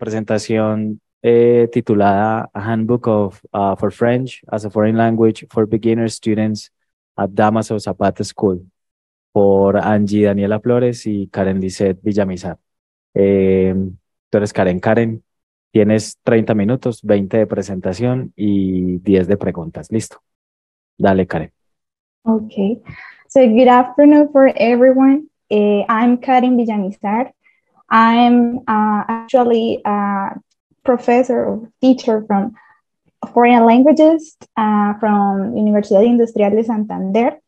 presentación titulada A Handbook for French as a Foreign Language for Beginner Students at Dámaso Zapata School por Angie, Daniela Florez y Karen Liseth Villamizar. Tú eres Karen. Tienes 30 minutos, 20 de presentación y 10 de preguntas. Listo. Dale, Karen. Okay. So good afternoon for everyone. I'm Karen Villamizar. I'm actually a professor or teacher from foreign languages from Universidad Industrial de Santander.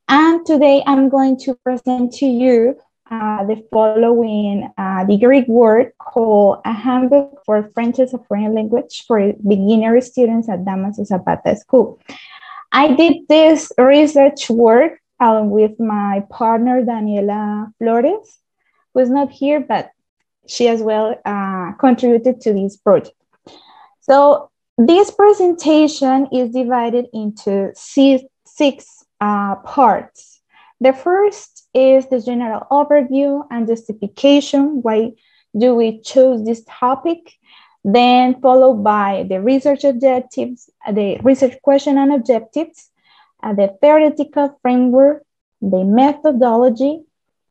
And today I'm going to present to you the following degree work called A Handbook for French as a Foreign Language for Beginner Students at Dámaso Zapata School. I did this research work with my partner, Daniela Florez, who is not here, but she as well contributed to this project. So this presentation is divided into six parts. The first is the general overview and justification. Why do we choose this topic? Then followed by the research objectives, the research question and objectives, the theoretical framework, the methodology,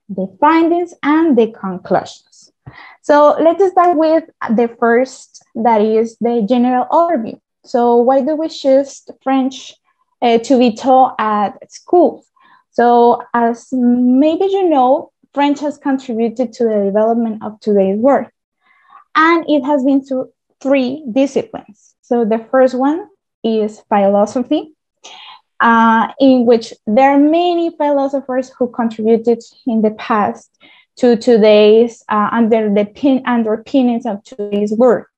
the findings, and the conclusions. So let's start with the first, that is the general overview. So why do we choose French to be taught at schools? So as maybe you know, French has contributed to the development of today's world. And it has been through three disciplines. So the first one is philosophy, in which there are many philosophers who contributed in the past to today's, underpinnings of today's work.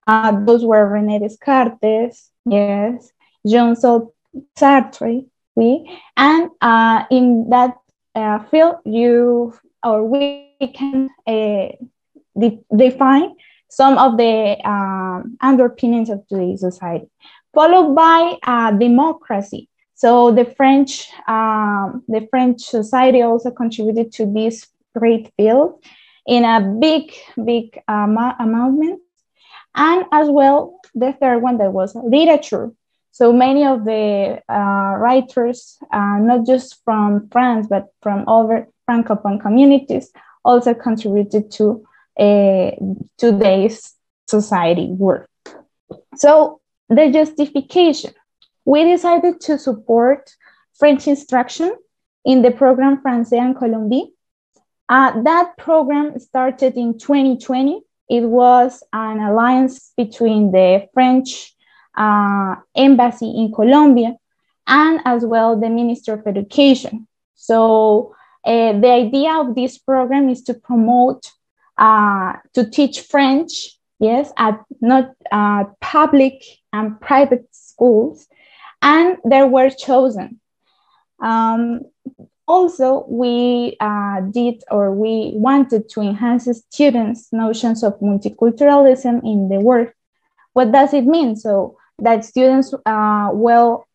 Those were René Descartes, yes, Jean-Paul Sartre, and in that field, we can define some of the underpinnings of today's society, followed by democracy. So the French society also contributed to this great field in a big amount. And as well, the third one, that was literature. So many of the writers, not just from France, but from other Francophone communities, also contributed to today's society work. So the justification, we decided to support French instruction in the program Français en Colombie. That program started in 2020. It was an alliance between the French embassy in Colombia and as well the Ministry of Education. So the idea of this program is to promote, to teach French, yes, at not public and private schools, and they were chosen. Also, we wanted to enhance students' notions of multiculturalism in the work. What does it mean? So that students will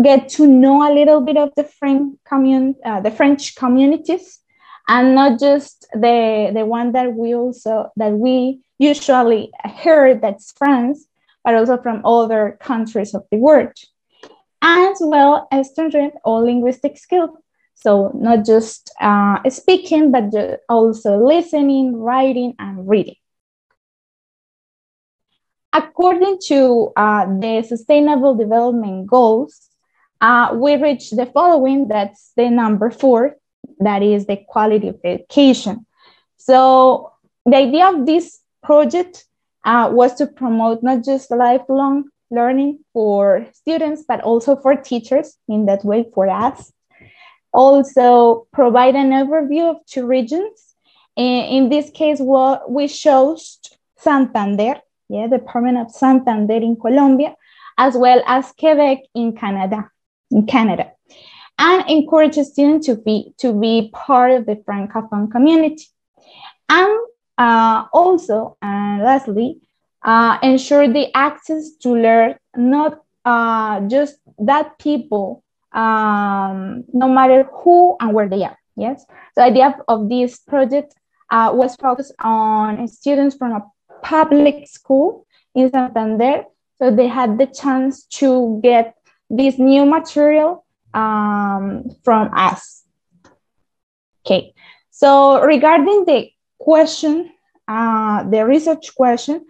get to know a little bit of the French communities, and not just the one that we usually heard, that's France, but also from other countries of the world. As well as strengthen all linguistic skills. So not just speaking, but also listening, writing, and reading. According to the Sustainable Development Goals, we reached the following. That's the number 4, that is the quality of education. So the idea of this project was to promote not just lifelong learning for students, but also for teachers, in that way for us. Also provide an overview of 2 regions. In this case, we chose Santander, the Department of Santander in Colombia, as well as Quebec in Canada, and encourage students to be part of the Francophone community. And also, lastly, ensure the access to learn, not just that people, no matter who and where they are. Yes. So the idea of this project was focused on students from a public school in Santander. So they had the chance to get this new material from us. Okay, so regarding the question, the research question,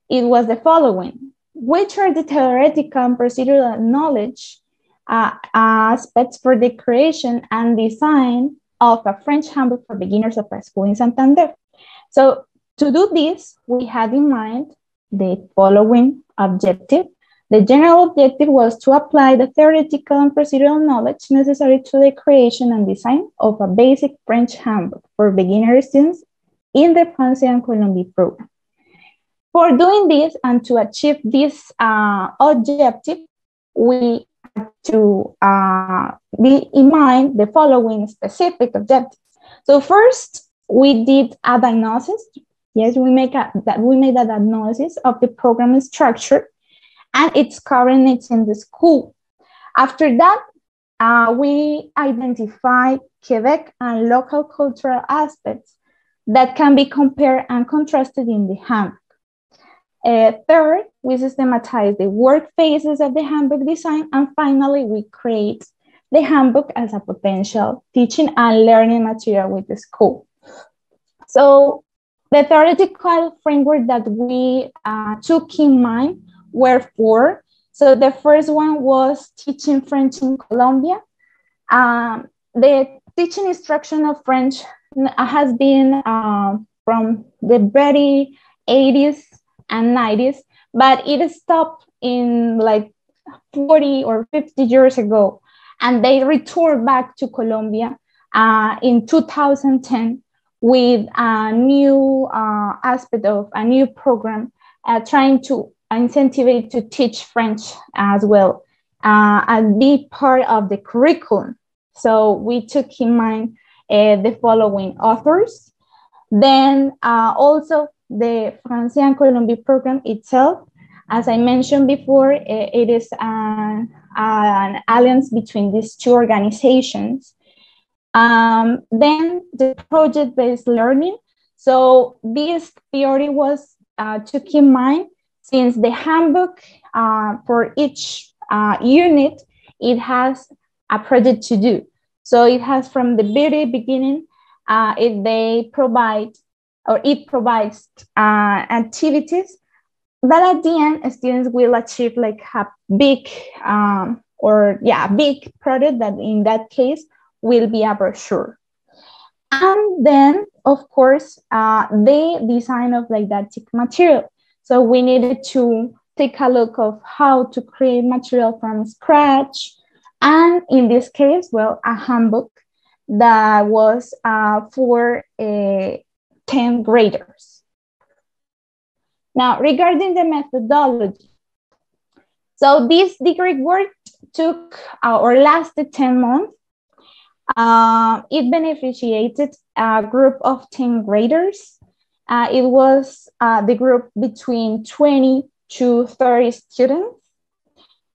it was the following. Which are the theoretical and procedural knowledge aspects for the creation and design of a French handbook for beginners of a school in Santander? So to do this, we had in mind the following objective. The general objective was to apply the theoretical and procedural knowledge necessary to the creation and design of a basic French handbook for beginner students in the France and Colombia program. For doing this and to achieve this objective, we had to be in mind the following specific objectives. So first, we did a diagnosis. Yes, we made a diagnosis of the program structure and its current needs in the school. After that, we identified Quebec and local cultural aspects that can be compared and contrasted in the handbook. Third, we systematize the work phases of the handbook design. And finally, we create the handbook as a potential teaching and learning material with the school. So the theoretical framework that we took in mind were four. So the first one was teaching French in Colombia. The teaching instruction of French has been from the very 80s and 90s, but it stopped in like 40 or 50 years ago. And they returned back to Colombia in 2010 with a new aspect of a new program trying to incentivize to teach French as well and be part of the curriculum. So we took in mind the following authors. Then also the France and Colombia program itself, as I mentioned before, it is an alliance between these two organizations. Then the project-based learning. So this theory was took in mind since the handbook for each unit, it has a project to do. So it has from the very beginning, it provides activities that at the end students will achieve like a big big product that in that case will be a brochure. And then of course the design of didactic material. So we needed to take a look of how to create material from scratch. And in this case, well, a handbook that was for 10th graders. Now, regarding the methodology. So this degree work took or lasted 10 months. It beneficiated a group of 10 graders. It was the group between 20 to 30 students.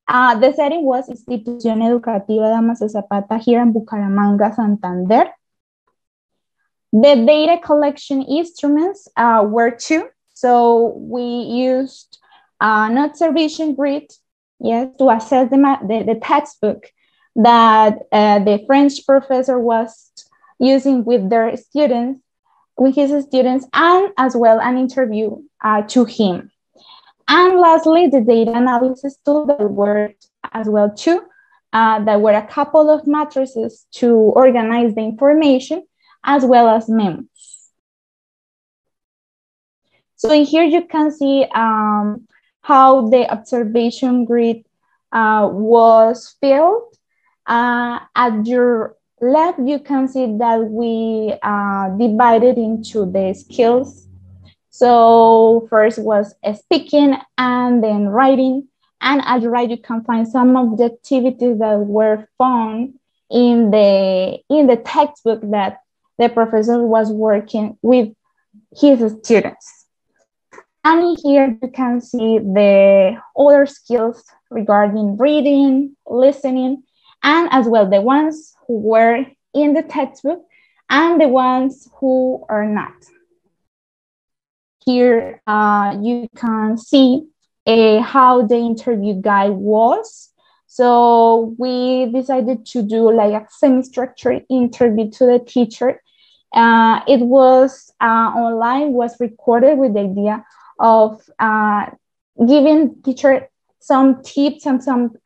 The setting was Institución Educativa Dámaso Zapata here in Bucaramanga, Santander. The data collection instruments were two. So we used an observation grid, yes, to assess the textbook that the French professor was using with their students, with his students, and as well an interview to him. And lastly, the data analysis tool that were as well too. There were a couple of matrices to organize the information as well as memos. So in here you can see how the observation grid was filled. At your left, you can see that we divided into the skills. So first was speaking and then writing. And at the right, you can find some of the activities that were found in the textbook that the professor was working with his students. And here you can see the other skills regarding reading, listening, and as well the ones who were in the textbook and the ones who are not. Here you can see how the interview guide was. So we decided to do like a semi-structured interview to the teacher. It was online, was recorded with the idea of giving teacher some tips and some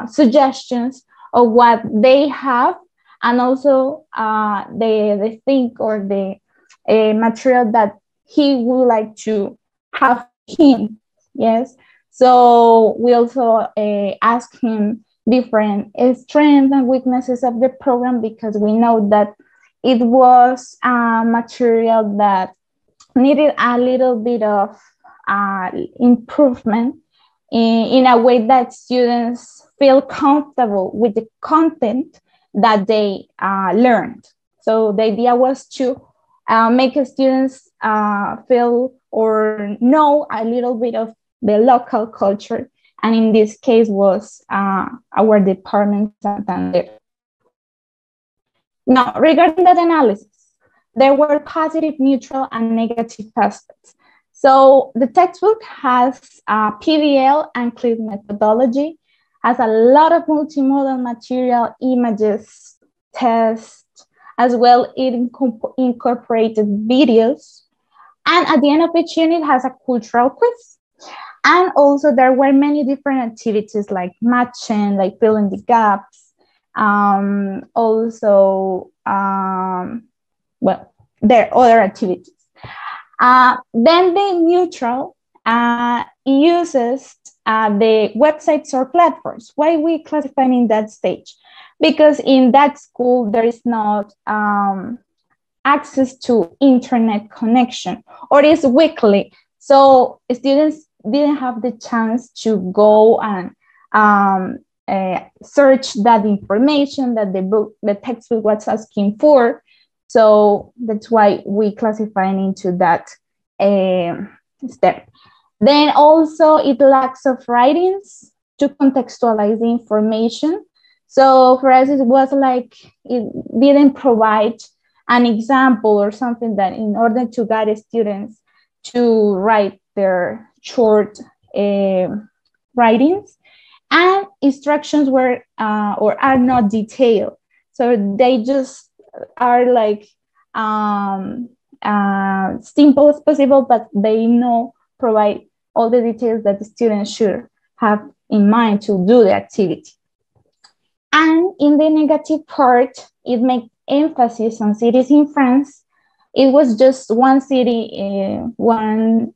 suggestions of what they have, and also the thing or the material that he would like to have him. Yes. So we also asked him different strengths and weaknesses of the program, because we know that it was material that needed a little bit of improvement in a way that students feel comfortable with the content that they learned. So the idea was to make students feel or know a little bit of the local culture, and in this case was our department, Santander. Now, regarding that analysis, there were positive, neutral, and negative aspects. So the textbook has PBL and CLIP methodology, has a lot of multimodal material, images, tests, as well it incorporated videos. And at the end of each unit has a cultural quiz. And also there were many different activities like matching, like filling the gaps. Well, there are other activities. Then the neutral uses the websites or platforms. Why we classify in that stage? Because in that school, there is not access to internet connection, or it is weekly. So students didn't have the chance to go and search that information that the textbook was asking for. So that's why we classify into that step. Then also it lacks of writings to contextualize the information. So for us, it was like it didn't provide an example or something that in order to guide students to write their short writings, and instructions were or are not detailed. So they just are like simple as possible, but they provide all the details that the students should have in mind to do the activity. And in the negative part, it makes emphasis on cities in France. It was just one city, one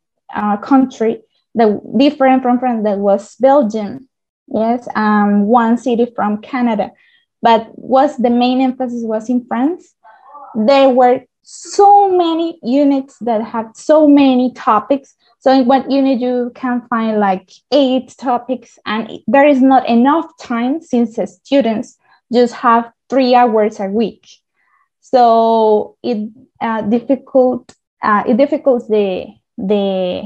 country that different from France, that was Belgium. Yes, one city from Canada. But the main emphasis was in France. There were so many units that had so many topics. So in one unit, you can find like 8 topics, and there is not enough time since the students just have 3 hours a week. So it difficults the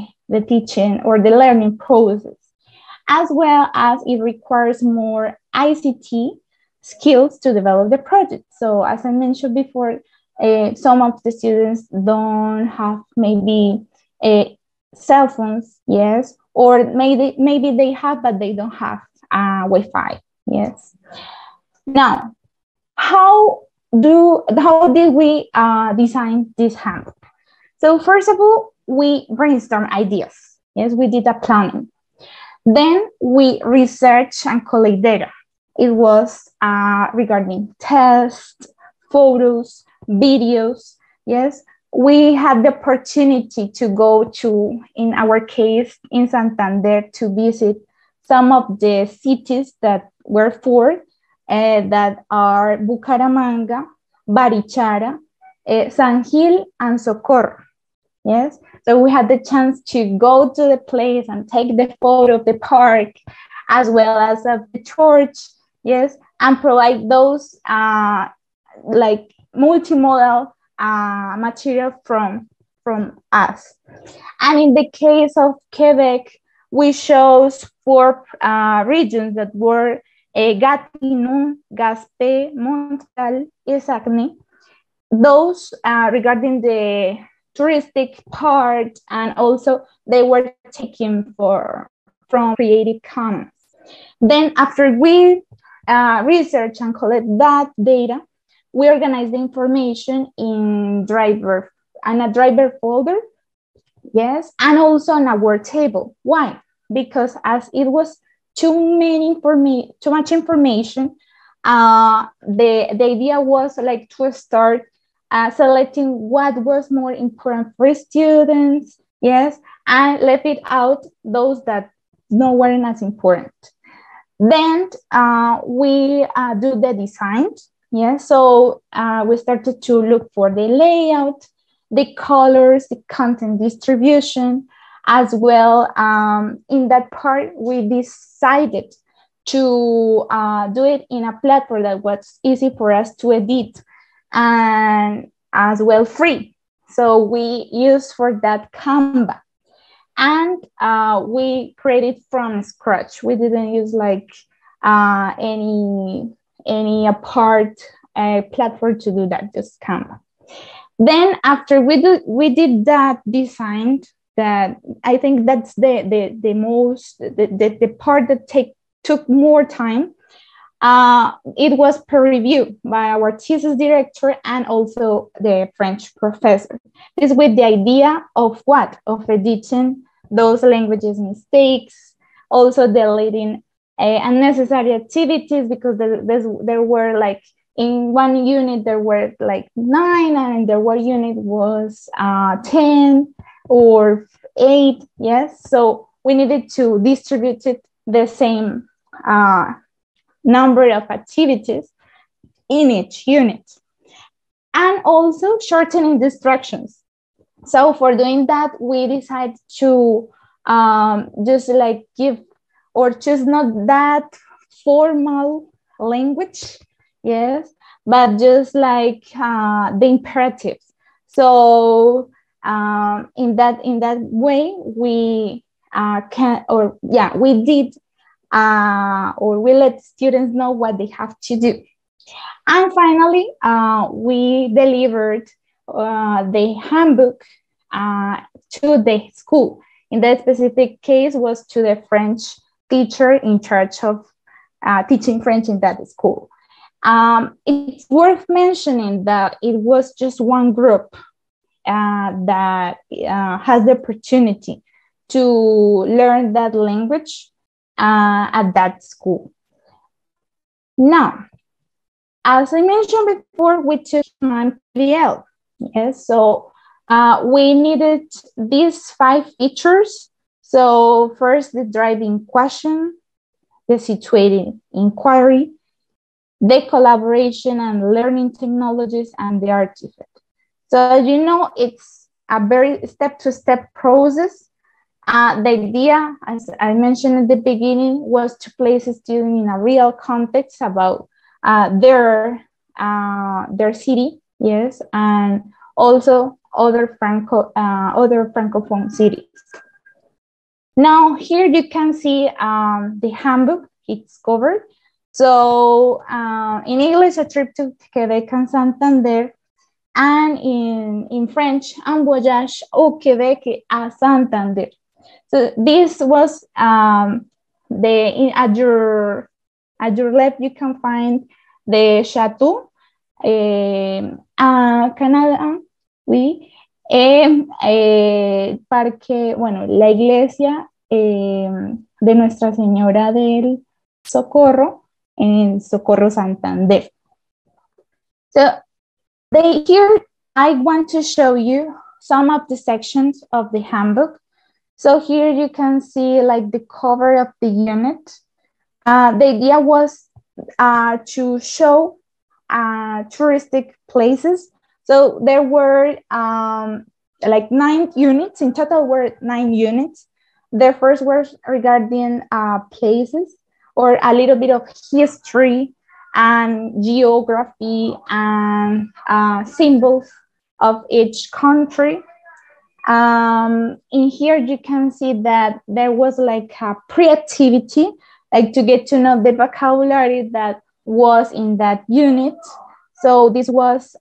teaching or the learning process, as well as it requires more ICT skills to develop the project. So as I mentioned before, some of the students don't have maybe cell phones, yes, or maybe they have, but they don't have Wi-Fi, yes. Now, how did we design this handbook? So first of all, we brainstorm ideas. Yes, we did a planning. Then we research and collect data. It was regarding tests, photos, videos. Yes, we had the opportunity to go to, in our case, in Santander, to visit some of the cities that were 4, that are Bucaramanga, Barichara, San Gil, and Socorro. Yes, so we had the chance to go to the place and take the photo of the park, as well as of the church. Yes, and provide those like multimodal material from us. And in the case of Quebec, we chose 4 regions that were Gatineau, Gaspé, Montreal, et Saguenay. those regarding the touristic part, and also they were taken from Creative Commons. Then after we research and collect that data, we organize the information in a driver folder, yes, and also on a Word table. Why? Because as it was too much information, the idea was like to start selecting what was more important for students, yes, and left it out those that weren't as important. Then we do the design, yes. So we started to look for the layout, the colors, the content distribution, as well. In that part, we decided to do it in a platform that was easy for us to edit and as well free. So we used for that Canva, and we created from scratch. We didn't use like any apart platform to do that, just Canva. Then after we did that design, that I think that's the part that took more time. It was peer reviewed by our thesis director and also the French professor. This with the idea of what? Of editing those languages mistakes, also deleting unnecessary activities, because there were like, in one unit there were like 9, and the one unit was 10 or 8, yes. So we needed to distribute it the same number of activities in each unit, and also shortening the instructions. So for doing that, we decided to just like give or choose not that formal language, yes, but just like the imperatives. So in that way, we we let students know what they have to do. And finally, we delivered the handbook to the school. In that specific case, was to the French teacher in charge of teaching French in that school. It's worth mentioning that it was just one group that has the opportunity to learn that language at that school. Now, as I mentioned before, we took time PDL. Yes, so we needed these 5 features. So first, the driving question, the situated inquiry, the collaboration and learning technologies, and the artifact. So as you know, it's a very step-to-step process. The idea, as I mentioned at the beginning, was to place a student in a real context about their city, yes, and also other francophone cities. Now here you can see the handbook. It's covered. So in English, a trip to Quebec and Santander, and in French, un voyage au Québec à Santander. So this was at your left, you can find the chateau, Canada, oui, parque, bueno, la iglesia de Nuestra Señora del Socorro en Socorro, Santander. So here I want to show you some of the sections of the handbook. So here you can see like the cover of the unit. The idea was to show touristic places. So there were like 9 units. In total were 9 units. The first was regarding places, or a little bit of history and geography and symbols of each country. In here you can see that there was like a pre-activity, like to get to know the vocabulary that was in that unit. So this was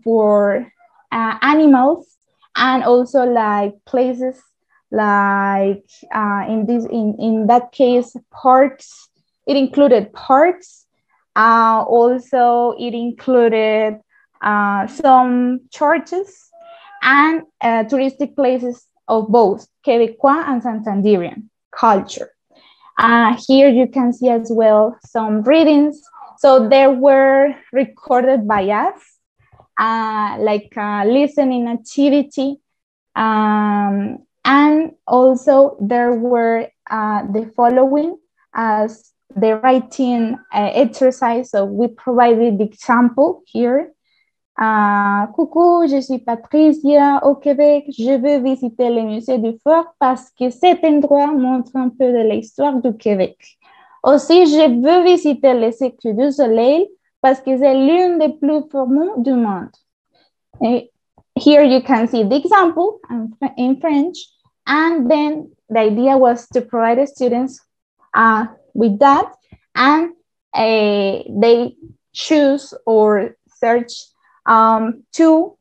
for animals, and also like places, like in that case, parks. It included parks. Also, it included some churches and touristic places of both Quebecois and Santanderian culture. Here you can see as well some readings. So they were recorded by us, like a listening activity. And also there were the following as the writing exercise. So we provided the example here. Coucou, je suis Patricia au Québec. Je veux visiter le musée du Fort parce que cet endroit montre un peu de l'histoire du Québec. Aussi, je veux visiter le Cercle du Soleil parce que c'est l'une des plus fortes du monde. And here you can see the example in French. And then the idea was to provide the students with that, and they choose or search two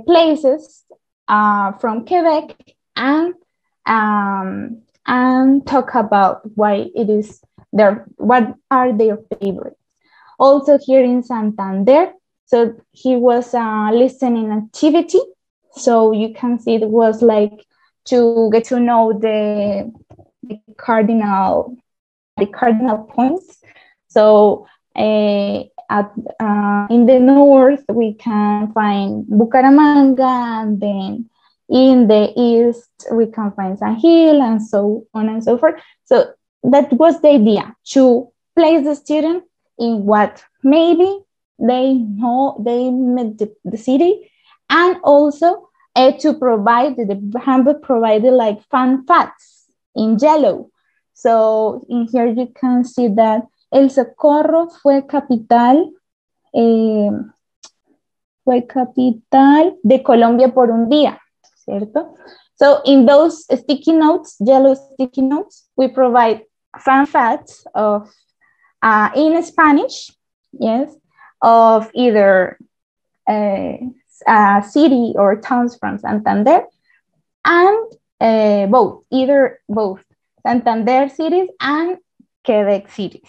places from Quebec, and talk about why it is what are their favorites. Also here in Santander, so here was a listening activity. So you can see it was like to get to know the cardinal points. So in the north, we can find Bucaramanga, and then in the east, we can find San Gil, and so on and so forth. So that was the idea, to place the student in what maybe they know, they met the city, and also to provide, the handbook provided like fun facts in yellow. So in here you can see that El Socorro fue capital de Colombia por un día, ¿cierto? So in those sticky notes, yellow sticky notes, we provide fun facts of in Spanish, yes, of either city or towns from Santander, and both Santander cities and Quebec cities.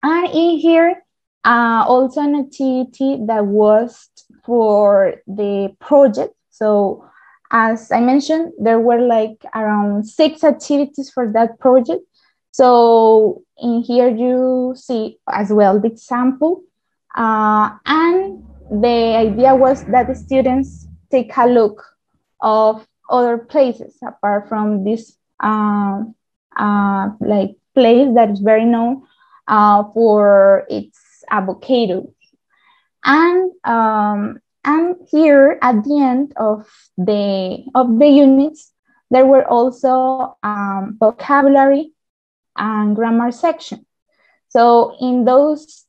And in here, also an activity that was for the project. So as I mentioned, there were like around 6 activities for that project. So in here you see as well the example. And the idea was that the students take a look of other places apart from this like place that is very known for its avocado. And here at the end of the units, there were also vocabulary and grammar section. So in those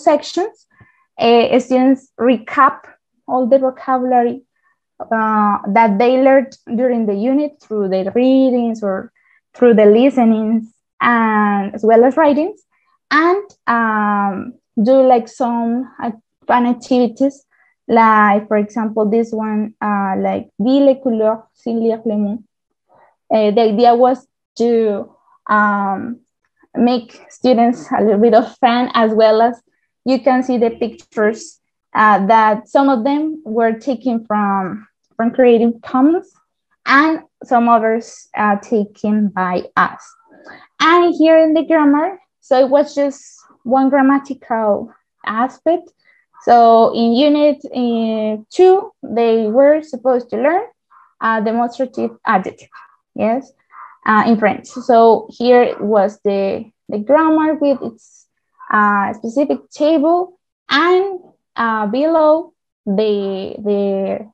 sections, students recap all the vocabulary that they learned during the unit through the readings or through the listenings, and as well as writings, and do like some fun activities, like for example this one, like dis les couleurs sans lire les mots. The idea was to make students a little bit of fun, as well as you can see the pictures that some of them were taken from Creative Commons, and some others taken by us. And here in the grammar, so it was just one grammatical aspect. So in unit 2, they were supposed to learn demonstrative adjective, yes, in French. So here was the grammar with its specific table, and below the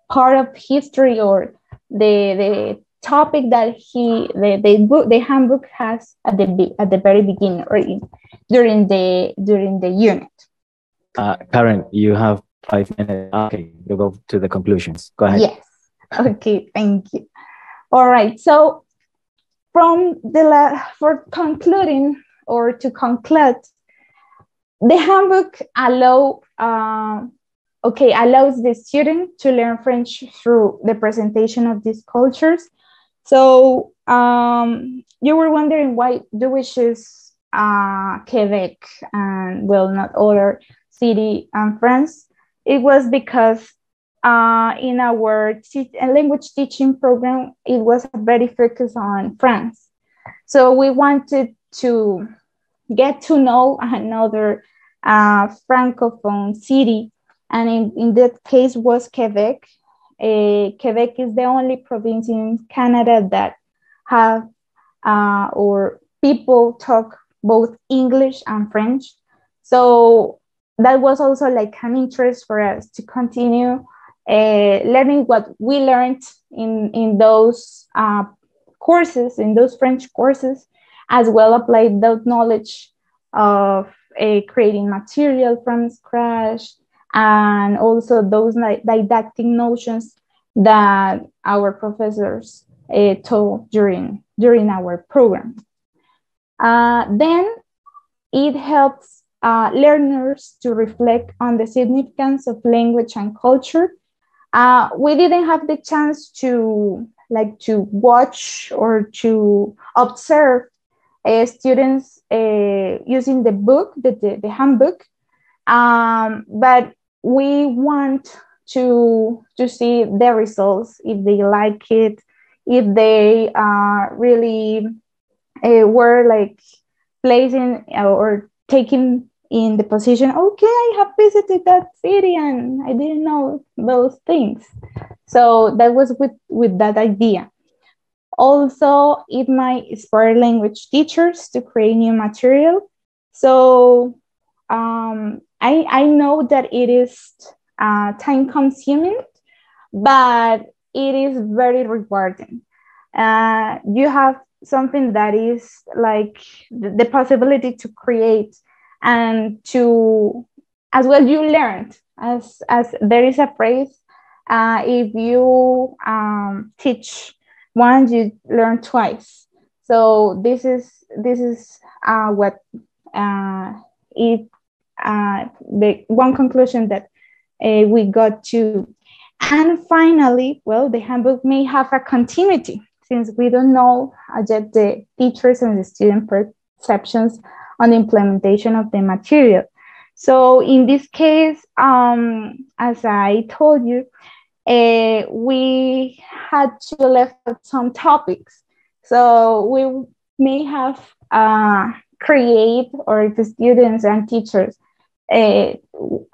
part of history or the topic that the handbook has at the very beginning or during the unit. Karen, you have 5 minutes. Okay, you go to the conclusions. Go ahead. Yes. Okay, thank you. All right. So for concluding or to conclude, The handbook allows the student to learn French through the presentation of these cultures. So you were wondering why do we choose Quebec and, well, not other city in France? It was because in our language teaching program, it was very focused on France. So we wanted to get to know another Francophone city. And in that case was Quebec. Quebec is the only province in Canada that have or people talk both English and French. So that was also like an interest for us to continue learning what we learned in those courses, in those French courses, as well apply that knowledge of creating material from scratch, and also those didactic notions that our professors taught during our program. Then it helps learners to reflect on the significance of language and culture. We didn't have the chance to watch or to observe students using the book, the handbook, but we want to see the results, if they like it, if they really were like placing or taking in the position, okay, I have visited that city and I didn't know those things. So that was with that idea. Also, it might inspire language teachers to create new material. So I know that it is time consuming, but it is very rewarding. You have something that is like the possibility to create and to, as well, you learned, as there is a phrase, if you teach once, you learn twice. So this is what the one conclusion that we got to. And finally, well, the handbook may have a continuity, since we don't know yet the teachers and the student perceptions on the implementation of the material. So in this case, as I told you, we had to left out some topics. So we may have create, or if the students and teachers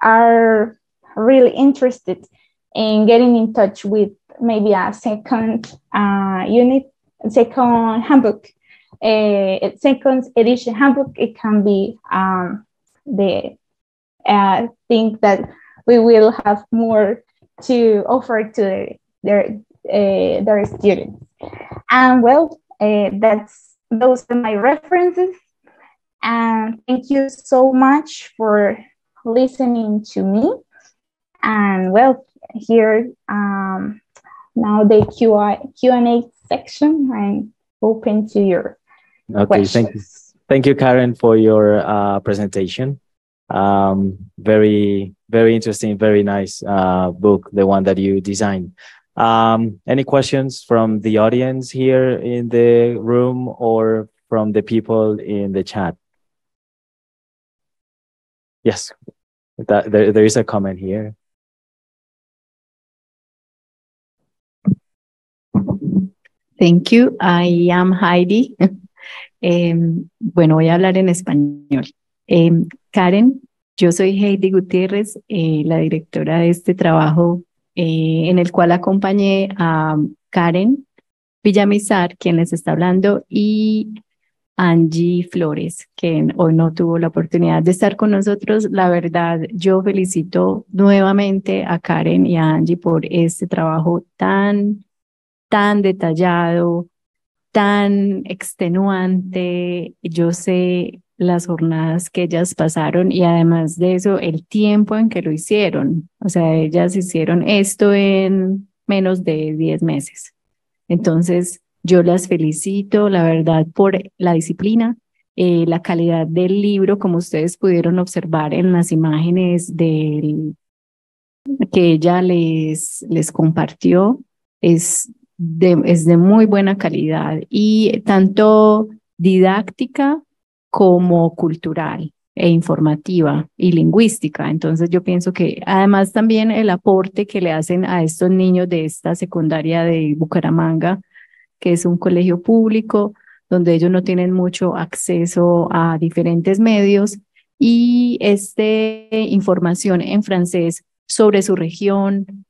are really interested in getting in touch with maybe a second unit, second handbook, second edition handbook, it can be the thing that we will have more to offer to their students. And well, those are my references. And thank you so much for listening to me. And well, here now the Q&A section. I'm open to your questions. Thank you, Karen, for your presentation. Very, very interesting, very nice book, the one that you designed. Any questions from the audience here in the room or from the people in the chat? Yes, there is a comment here. Thank you. I am Heidi. Bueno, voy a hablar en español. Karen, yo soy Heidi Gutiérrez, la directora de este trabajo, en el cual acompañé a Karen Villamizar, quien les está hablando, y Angie Florez, que hoy no tuvo la oportunidad de estar con nosotros. La verdad, yo felicito nuevamente a Karen y a Angie por este trabajo tan detallado, tan extenuante. Yo sé las jornadas que ellas pasaron y además de eso, el tiempo en que lo hicieron. O sea, ellas hicieron esto en menos de 10 meses. Entonces, yo las felicito, la verdad, por la disciplina la calidad del libro, como ustedes pudieron observar en las imágenes que ella les compartió, es de muy buena calidad y tanto didáctica como cultural e informativa y lingüística. Entonces yo pienso que además también el aporte que le hacen a estos niños de esta secundaria de Bucaramanga, que es un colegio público donde ellos no tienen mucho acceso a diferentes medios, y información en francés sobre su región,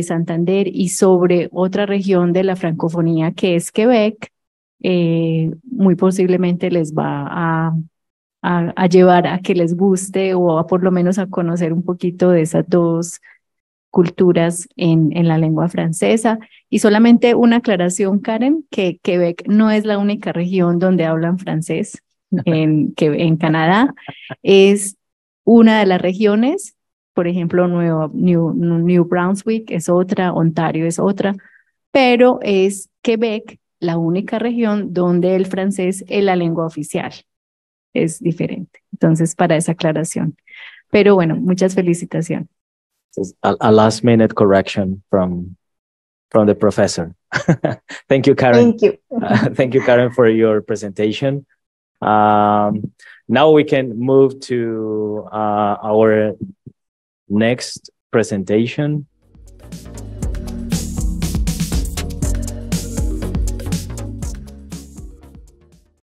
Santander, y sobre otra región de la francofonía que es Quebec, muy posiblemente les va a llevar a que les guste o a por lo menos a conocer un poquito de esas dos culturas en la lengua francesa. Y solamente una aclaración, Karen, que Quebec no es la única región donde hablan francés en Canadá, es una de las regiones. Por ejemplo, New Brunswick es otra, Ontario es otra, pero es Quebec la única región donde el francés es la lengua oficial. Es diferente. Entonces, para esa aclaración. Pero bueno, muchas felicitaciones. A last minute correction from the professor. Thank you, Karen. Thank you. Thank you, Karen, for your presentation. Now we can move to our next presentation.